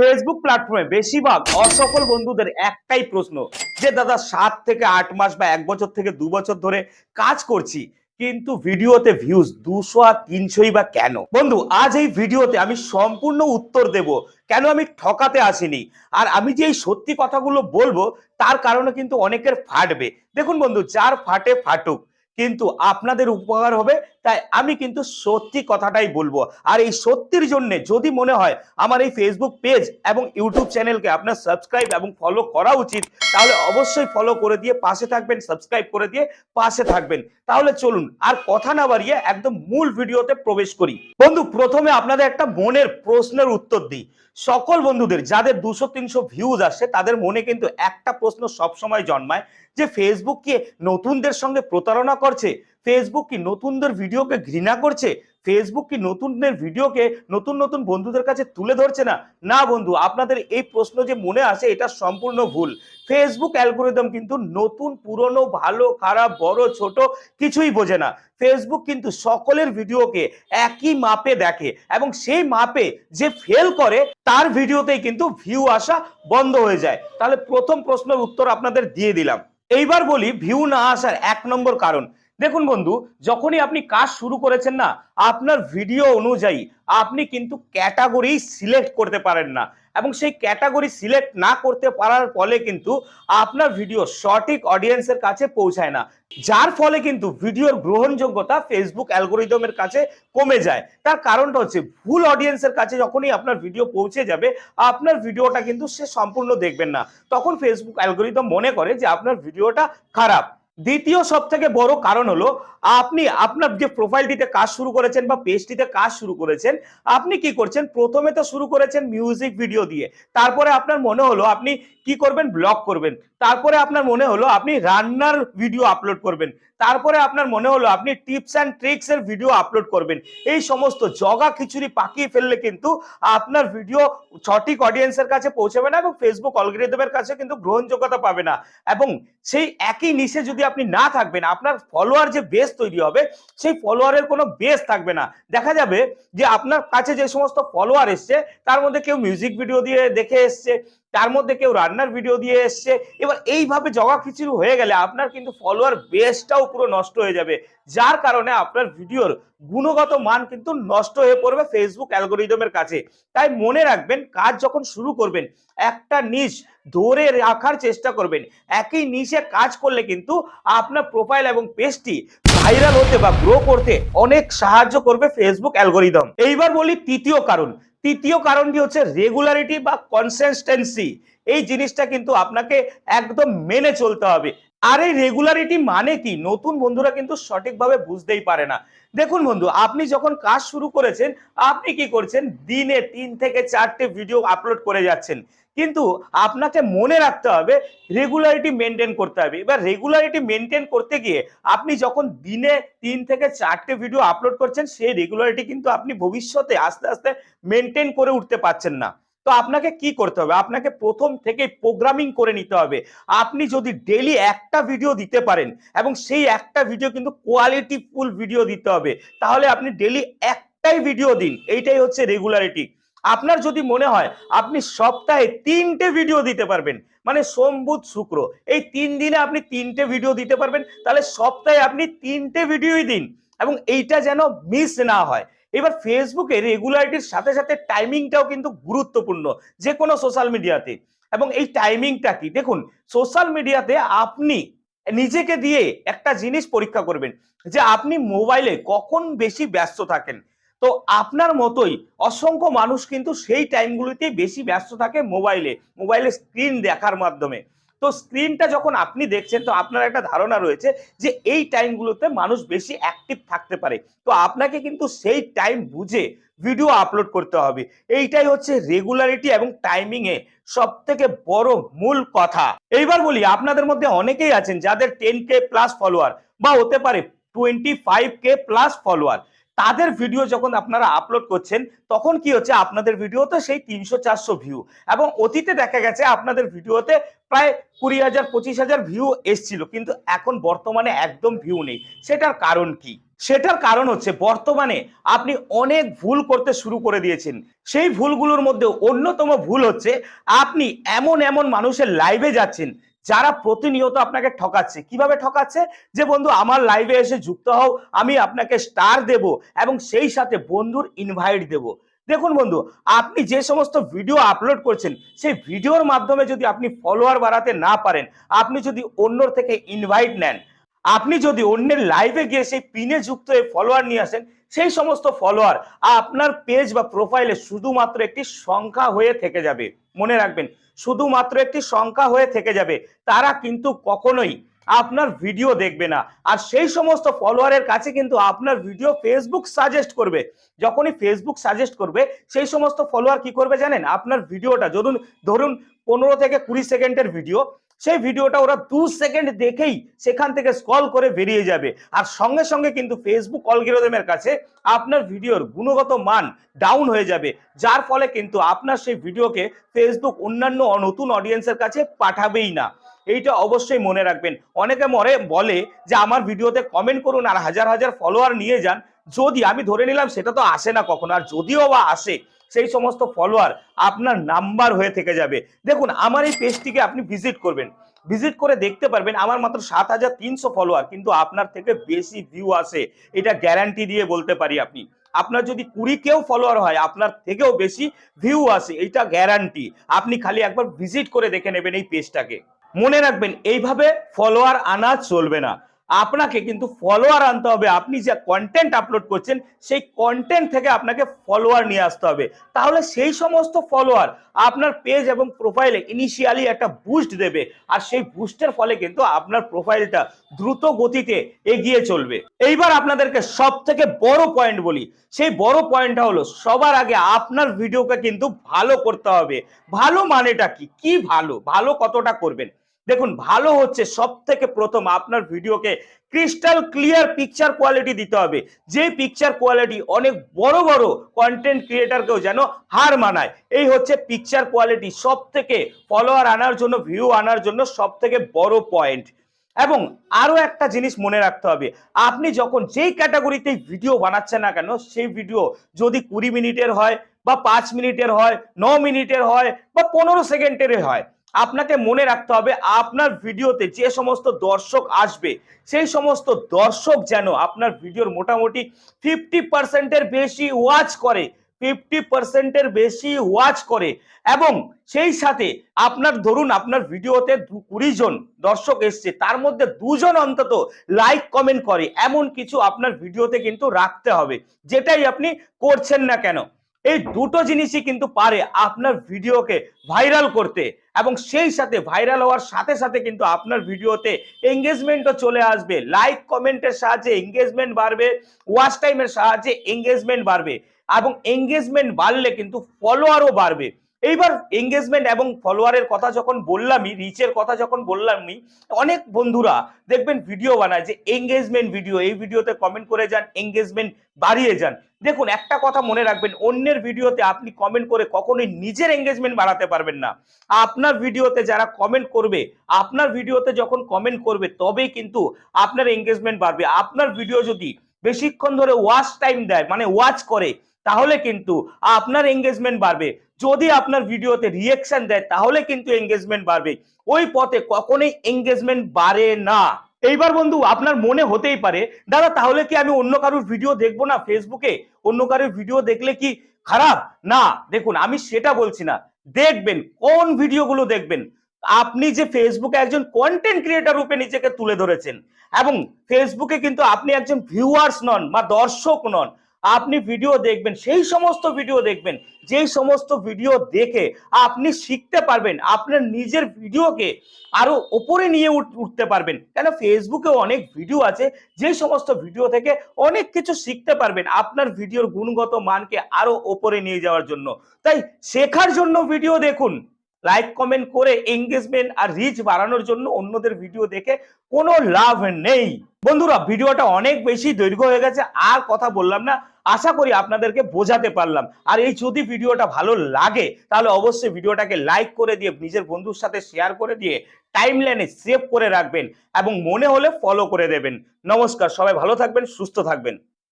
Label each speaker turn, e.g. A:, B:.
A: Facebook প্ল্যাটফর্মে বেশিরভাগ অসফল বন্ধুদের একটাই প্রশ্ন যে দাদা 7 থেকে 8 মাস বা 1 বছর থেকে 2 বছর ধরে কাজ করছি, কিন্তু ভিডিওতে ভিউজ 200 আর 300ই বা কেন? বন্ধু, আজ এই ভিডিওতে আমি সম্পূর্ণ উত্তর দেব কেন আমি ঠকাতে আসিনি। আর আমি যে এই সত্যি কথাগুলো বলবো তার কারণে কিন্তু অনেকের ফাটবে। দেখুন বন্ধু, যার ফাটে ফাটুক, কিন্তু আপনাদের উপকার হবে, তাই আমি কিন্তু সত্যি কথাটাই বলবো। আর এই সত্যির জন্য যদি মনে হয় আমার এই ফেসবুক পেজ এবং ইউটিউব চ্যানেলকে আপনার সাবস্ক্রাইব এবং ফলো করা উচিত, তাহলে অবশ্যই ফলো করে দিয়ে পাশে থাকবেন, সাবস্ক্রাইব করে দিয়ে পাশে থাকবেন। তাহলে চলুন আর কথা না বাড়িয়ে একদম মূল ভিডিওতে প্রবেশ করি। বন্ধু, প্রথমে আপনাদের একটা মনের প্রশ্নের উত্তর দিই। সকল বন্ধুদের যাদের 200-300 ভিউজ আসে তাদের মনে কিন্তু একটা প্রশ্ন সবসময় জন্মায় যে ফেসবুক কি নতুনদের সঙ্গে প্রতারণা করছে, ফেসবুক কি নতুনদের ভিডিওকে ঘৃণা করছে, ফেসবুক কি নতুনদের ভিডিওকে নতুন নতুন বন্ধুদের কাছে তুলে ধরছে না। না বন্ধু, আপনাদের এই প্রশ্ন যে মনে আসে এটা সম্পূর্ণ ভুল। ফেসবুক অ্যালগোরিদম কিন্তু নতুন পুরনো ভালো খারাপ বড় ছোট কিছুই বোঝে না। ফেসবুক কিন্তু সকলের ভিডিওকে একই মাপে দেখে এবং সেই মাপে যে ফেল করে তার ভিডিওতেই কিন্তু ভিউ আসা বন্ধ হয়ে যায়। তাহলে প্রথম প্রশ্নের উত্তর আপনাদের দিয়ে দিলাম। এইবার বলি ভিউ না আসার 1 নম্বর কারণ। দেখুন বন্ধু, যখনই আপনি কাজ শুরু করেছেন না, আপনার ভিডিও অনুযায়ী আপনি কিন্তু ক্যাটাগরি সিলেক্ট করতে পারেন না, এবং সেই ক্যাটাগরি সিলেক্ট না করতে পারার ফলে কিন্তু আপনার ভিডিও সঠিক অডিয়েন্সের কাছে পৌঁছায় না, যার ফলে কিন্তু ভিডিওর গ্রহণযোগ্যতা ফেসবুক অ্যালগোরিদমের কাছে কমে যায়। তার কারণটা হচ্ছে ভুল অডিয়েন্সের কাছে যখনই আপনার ভিডিও পৌঁছে যাবে, আপনার ভিডিওটা কিন্তু সে সম্পূর্ণ দেখবেন না, তখন ফেসবুক অ্যালগোরিদম মনে করে যে আপনার ভিডিওটা খারাপ। দ্বিতীয় সব থেকে বড় কারণ হলো আপনি আপনার যে প্রোফাইলটিতে কাজ শুরু করেছেন বা পেজটিতে কাজ শুরু করেছেন, আপনি কি করছেন, প্রথমে তো শুরু করেছেন মিউজিক ভিডিও দিয়ে, তারপরে আপনার মনে হলো আপনি কি করবেন, ব্লগ করবেন, তারপরে আপনার মনে হলো আপনি রান্নার ভিডিও আপলোড করবেন, তারপরে আপনার মনে হলো আপনি টিপস অ্যান্ড ট্রিক্স এর ভিডিও আপলোড করবেন। এই সমস্ত জগা খিচুড়ি পাকিয়ে ফেললে কিন্তু আপনার ভিডিও সঠিক অডিয়েন্সের কাছে পৌঁছাবে না এবং ফেসবুক অ্যালগরিদমের কাছে কিন্তু গ্রহণযোগ্যতা পাবে না। এবং সেই একই নিশে যদি আপনি না থাকবেন, আপনার ফলোয়ার যে বেস তৈরি হবে সেই ফলোয়ারের কোনো বেস থাকবে না। দেখা যাবে যে আপনার কাছে যে সমস্ত ফলোয়ার এসছে তার মধ্যে কেউ মিউজিক ভিডিও দিয়ে দেখে এসছে, তার মধ্যে কেউ রান্নার ভিডিও দিয়ে এসছে। এবার এইভাবে জগা খিচুড়ি হয়ে গেলে আপনার কিন্তু ফলোয়ার বেসটাও পুরো নষ্ট হয়ে যাবে, যার কারণে আপনার ভিডিওর গুণগত মান কিন্তু নষ্ট হয়ে পড়বে ফেসবুক অ্যালগোরিদমের কাছে। তাই মনে রাখবেন, কাজ যখন শুরু করবেন একটা নিশ ধরে রাখার চেষ্টা করবেন। একই নিশে কাজ করলে কিন্তু আপনার প্রোফাইল এবং পেজটি ভাইরাল হতে বা গ্রো করতে অনেক সাহায্য করবে ফেসবুক অ্যালগোরিদম। এইবার বলি তৃতীয় কারণ। তৃতীয় কারণটি হচ্ছে রেগুলারিটি বা কনসিস্টেন্সি। এই জিনিসটা কিন্তু আপনাকে একদম মেনে চলতে হবে। আর এই রেগুলারিটি মানে কি, নতুন বন্ধুরা কিন্তু সঠিকভাবে বুঝতেই পারে না। দেখুন বন্ধু, আপনি যখন কাজ শুরু করেছেন আপনি কি করছেন, দিনে 3 থেকে 4টে ভিডিও আপলোড করে যাচ্ছেন, কিন্তু আপনাকে মনে রাখতে হবে রেগুলারিটি মেনটেন করতে হবে। এবার রেগুলারিটি মেনটেন করতে গিয়ে আপনি যখন দিনে 3 থেকে 4টে ভিডিও আপলোড করছেন, সেই রেগুলারিটি কিন্তু আপনি ভবিষ্যতে আস্তে আস্তে মেনটেন করে উঠতে পারছেন না। তো আপনাকে কি করতে হবে, আপনাকে প্রথম থেকে প্রোগ্রামিং করে নিতে হবে। আপনি যদি ডেইলি একটা ভিডিও দিতে পারেন এবং সেই একটা ভিডিও কিন্তু কোয়ালিটিফুল ভিডিও দিতে হবে, তাহলে আপনি ডেইলি একটাই ভিডিও দিন, এইটাই হচ্ছে রেগুলারিটি। আপনার যদি মনে হয় আপনি সপ্তাহে 3টে ভিডিও দিতে পারবেন, মানে সোম বুধ শুক্র, এই 3 দিনে আপনি 3টে ভিডিও দিতে পারবেন, তাহলে সপ্তাহে আপনি 3টে ভিডিওই দিন এবং এইটা যেন মিস না হয়। এবার ফেসবুকে রেগুলারিটির সাথে সাথে টাইমিংটাও কিন্তু গুরুত্বপূর্ণ যে কোনো সোশ্যাল মিডিয়াতে। এবং এই টাইমিংটা কি, দেখুন সোশ্যাল মিডিয়াতে আপনি নিজেকে দিয়ে একটা জিনিস পরীক্ষা করবেন যে আপনি মোবাইলে কখন বেশি ব্যস্ত থাকেন। তো আপনার মতোই অসংখ্য মানুষ কিন্তু সেই টাইমগুলিতে বেশি ব্যস্ত থাকে মোবাইলে স্ক্রিন দেখার মাধ্যমে। তো স্ক্রিনটা যখন আপনি দেখছেন, তো আপনার একটা ধারণা রয়েছে যে এই টাইমগুলোতে মানুষ বেশি অ্যাক্টিভ থাকতে পারে। তো আপনাকে কিন্তু সেই টাইম বুঝে ভিডিও আপলোড করতে হবে। এইটাই হচ্ছে রেগুলারিটি এবং টাইমিং এ সব থেকে বড় মূল কথা। এইবার বলি, আপনাদের মধ্যে অনেকেই আছেন যাদের 10K প্লাস ফলোয়ার বা হতে পারে 25K প্লাস ফলোয়ার, তাদের ভিডিও যখন আপনারা আপলোড করছেন তখন কি হচ্ছে, আপনাদের ভিডিওতে সেই 300-400 ভিউ, এবং অতীতে দেখা গেছে আপনাদের ভিডিওতে প্রায় 20,000 25,000 ভিউ এসছিল, কিন্তু এখন বর্তমানে একদম ভিউ নেই। সেটার কারণ কি? সেটার কারণ হচ্ছে বর্তমানে আপনি অনেক ভুল করতে শুরু করে দিয়েছেন। সেই ভুলগুলোর মধ্যে অন্যতম ভুল হচ্ছে আপনি এমন এমন মানুষের লাইভে যাচ্ছেন যারা প্রতিনিয়ত আপনাকে ঠকাচ্ছে। কিভাবে ঠকাচ্ছে? যে বন্ধু আমার লাইভে এসে যুক্ত হও, আমি আপনাকে স্টার দেব এবং সেই সাথে বন্ধুর ইনভাইট দেব। দেখুন বন্ধু, আপনি যে সমস্ত ভিডিও আপলোড করছেন সেই ভিডিওর মাধ্যমে যদি আপনি ফলোয়ার বাড়াতে না পারেন, আপনি যদি অন্যর থেকে ইনভাইট নেন, আপনি যদি অন্যের লাইভে গিয়ে সেই পিনে যুক্ত হয়ে ফলোয়ার নিয়ে আসেন, সেই সমস্ত ফলোয়ার আপনার পেজ বা প্রোফাইলে শুধুমাত্র একটি সংখ্যা হয়ে থেকে যাবে। মনে রাখবেন, শুধুমাত্র একটি সংখ্যা হয়ে থেকে যাবে। তারা কিন্তু কখনোই আপনার ভিডিও দেখবে না। আর সেই সমস্ত ফলোয়ারের কাছে কিন্তু আপনার ভিডিও ফেসবুক সাজেস্ট করবে। যখনই ফেসবুক সাজেস্ট করবে, সেই সমস্ত ফলোয়ার কি করবে জানেন? আপনার ভিডিওটা ধরুন ধরুন 15 থেকে 20 সেকেন্ডের ভিডিও, সেই ভিডিওটা ওরা 2 সেকেন্ড দেখেই সেখান থেকে স্ক্রল করে বেরিয়ে যাবে। আর সঙ্গে সঙ্গে কিন্তু ফেসবুক অ্যালগরিদমের কাছে আপনার ভিডিওর গুণগত মান ডাউন হয়ে যাবে, যার ফলে কিন্তু আপনার সেই ভিডিওকে ফেসবুক অন্যান্য নতুন অডিয়েন্সের কাছে পাঠাবেই না। এইটা অবশ্যই মনে রাখবেন। অনেকে বলে যে আমার ভিডিওতে কমেন্ট করুন আর হাজার হাজার ফলোয়ার নিয়ে যান। যদি আমি ধরে নিলাম সেটা তো আসে না কখনো, আর যদিও বা আসে সেই সমস্ত ফলোয়ার আপনার নাম্বার হয়ে থেকে যাবে। দেখুন, আমার এই পেজটিকে আপনি ভিজিট করবেন, ভিজিট করে দেখতে পারবেন আমার মাত্র 7,300 ফলোয়ার, কিন্তু আপনার থেকে বেশি ভিউ আসে, এটা গ্যারান্টি দিয়ে বলতে পারি। আপনার যদি 20 কেউ ফলোয়ার হয়, আপনার থেকেও বেশি ভিউ আসে, এটা গ্যারান্টি। আপনি খালি একবার ভিজিট করে দেখে নেবেন এই পেজটাকে। মনে রাখবেন, এইভাবে ফলোয়ার আনা চলবে না। আপনাকে কিন্তু ফলোয়ার আনতে হবে। আপনি যে কন্টেন্ট আপলোড করছেন সেই কন্টেন্ট থেকে আপনাকে ফলোয়ার নিয়ে আসতে হবে। তাহলে সেই সমস্ত ফলোয়ার আপনার পেজ এবং প্রোফাইলে ইনিশিয়ালি একটা বুস্ট দেবে, আর সেই বুস্টের ফলে কিন্তু আপনার প্রোফাইলটা দ্রুত গতিতে এগিয়ে চলবে। এইবার আপনাদেরকে সব থেকে বড় পয়েন্ট বলি। সেই বড় পয়েন্টটা হলো, সবার আগে আপনার ভিডিওকে কিন্তু ভালো করতে হবে। ভালো মানেটা কি? কি ভালো? ভালো কতটা করবেন? দেখুন, ভালো হচ্ছে সব থেকে প্রথম আপনার ভিডিওকে ক্রিস্টাল ক্লিয়ার পিকচার কোয়ালিটি দিতে হবে। যে পিকচার কোয়ালিটি অনেক বড় বড় কন্টেন্ট ক্রিয়েটারকেও যেন হার মানায়। এই হচ্ছে পিকচার কোয়ালিটি সব থেকে ফলোয়ার আনার জন্য, ভিউ আনার জন্য সব থেকে বড় পয়েন্ট। এবং আরো একটা জিনিস মনে রাখতে হবে, আপনি যখন যেই ক্যাটাগরিতে ভিডিও বানাচ্ছেন না কেন, সেই ভিডিও যদি 20 মিনিটের হয় বা 5 মিনিটের হয়, 9 মিনিটের হয় বা 15 সেকেন্ডের হয়, আপনাকে মনে রাখতে হবে আপনার ভিডিওতে যে সমস্ত দর্শক আসবে, সেই সমস্ত দর্শক যেন আপনার ভিডিওর মোটামুটি 50%-এর বেশি ওয়াচ করে, 50%-এর বেশি ওয়াচ করে। এবং সেই সাথে আপনার ধরুন আপনার ভিডিওতে 20 জন দর্শক এসছে, তার মধ্যে 2 জন অন্তত লাইক কমেন্ট করে, এমন কিছু আপনার ভিডিওতে কিন্তু রাখতে হবে। যেটাই আপনি করছেন না কেন, এই দুটো জিনিসই কিন্তু পারে আপনার ভিডিওকে ভাইরাল করতে। এবং সেই সাথে ভাইরাল হওয়ার সাথে সাথে কিন্তু আপনার ভিডিওতে এঙ্গেজমেন্টও চলে আসবে। লাইক কমেন্টের সাহায্যে এঙ্গেজমেন্ট বাড়বে, ওয়াচ টাইমের সাহায্যে এঙ্গেজমেন্ট বাড়বে, এবং এঙ্গেজমেন্ট বাড়লে কিন্তু ফলোয়ারও বাড়বে। এইবার এঙ্গেজমেন্ট এবং ফলোয়ারের কথা যখন বললামই, রিচের কথা যখন বললামই, অনেক বন্ধুরা দেখবেন ভিডিও বানায় যে এঙ্গেজমেন্ট ভিডিও, এই ভিডিওতে কমেন্ট করে যান, এঙ্গেজমেন্ট বাড়িয়ে যান। দেখুন, একটা কথা মনে রাখবেন, অন্যের ভিডিওতে আপনি কমেন্ট করে কখনোই নিজের এঙ্গেজমেন্ট বাড়াতে পারবেন না। আপনার ভিডিওতে যারা কমেন্ট করবে, আপনার ভিডিওতে যখন কমেন্ট করবে তবেই কিন্তু আপনার এঙ্গেজমেন্ট বাড়বে। আপনার ভিডিও যদি বেশিক্ষণ ধরে ওয়াচ টাইম দেয়, মানে ওয়াচ করে, তাহলে কিন্তু আপনার এঙ্গেজমেন্ট বাড়বে। যদি আপনার ভিডিওতে রিঅ্যাকশন দেয় তাহলে কিন্তু এঙ্গেজমেন্ট বাড়বে। ওই পথে কখনোই এঙ্গেজমেন্ট বাড়ে না। এইবার বন্ধু, আপনার মনে হতেই পারে, দাদা তাহলে কি আমি অন্য কারোর ভিডিও দেখবো না ফেসবুকে? অন্য কারোর ভিডিও দেখলে কি খারাপ? না, দেখুন আমি সেটা বলছি না। দেখবেন, কোন ভিডিওগুলো দেখবেন? আপনি যে ফেসবুকে একজন কন্টেন্ট ক্রিয়েটর রূপে নিজেকে তুলে ধরেছেন, এবং ফেসবুকে কিন্তু আপনি একজন ভিউয়ার্স নন বা দর্শক নন, আপনি ভিডিও দেখবেন, সেই সমস্ত ভিডিও দেখবেন যেই সমস্ত ভিডিও দেখে আপনি শিখতে পারবেন, আপনার নিজের ভিডিওকে আরো উপরে নিয়ে উঠতে পারবেন। কেন, ফেসবুকে অনেক ভিডিও আছে যে সমস্ত ভিডিও থেকে অনেক কিছু শিখতে পারবেন আপনার ভিডিওর গুণগত মানকে আরো উপরে নিয়ে যাওয়ার জন্য। তাই শেখার জন্য ভিডিও দেখুন, লাইক কমেন্ট করে এঙ্গেজমেন্ট আর রিচ বাড়ানোর জন্য অন্যদের ভিডিও দেখে কোনো লাভ নেই। বন্ধুরা, ভিডিওটা অনেক বেশি দৈর্ঘ্য হয়ে গেছে, আর কথা বললাম না। আশা করি আপনাদেরকে বোঝাতে পারলাম। আর এই যদি ভিডিওটা ভালো লাগে তাহলে অবশ্যই ভিডিওটাকে লাইক করে দিয়ে নিজের বন্ধুর সাথে শেয়ার করে দিয়ে টাইমলাইনে সেভ করে রাখবেন এবং মনে হলে ফলো করে দেবেন। নমস্কার, সবাই ভালো থাকবেন, সুস্থ থাকবেন।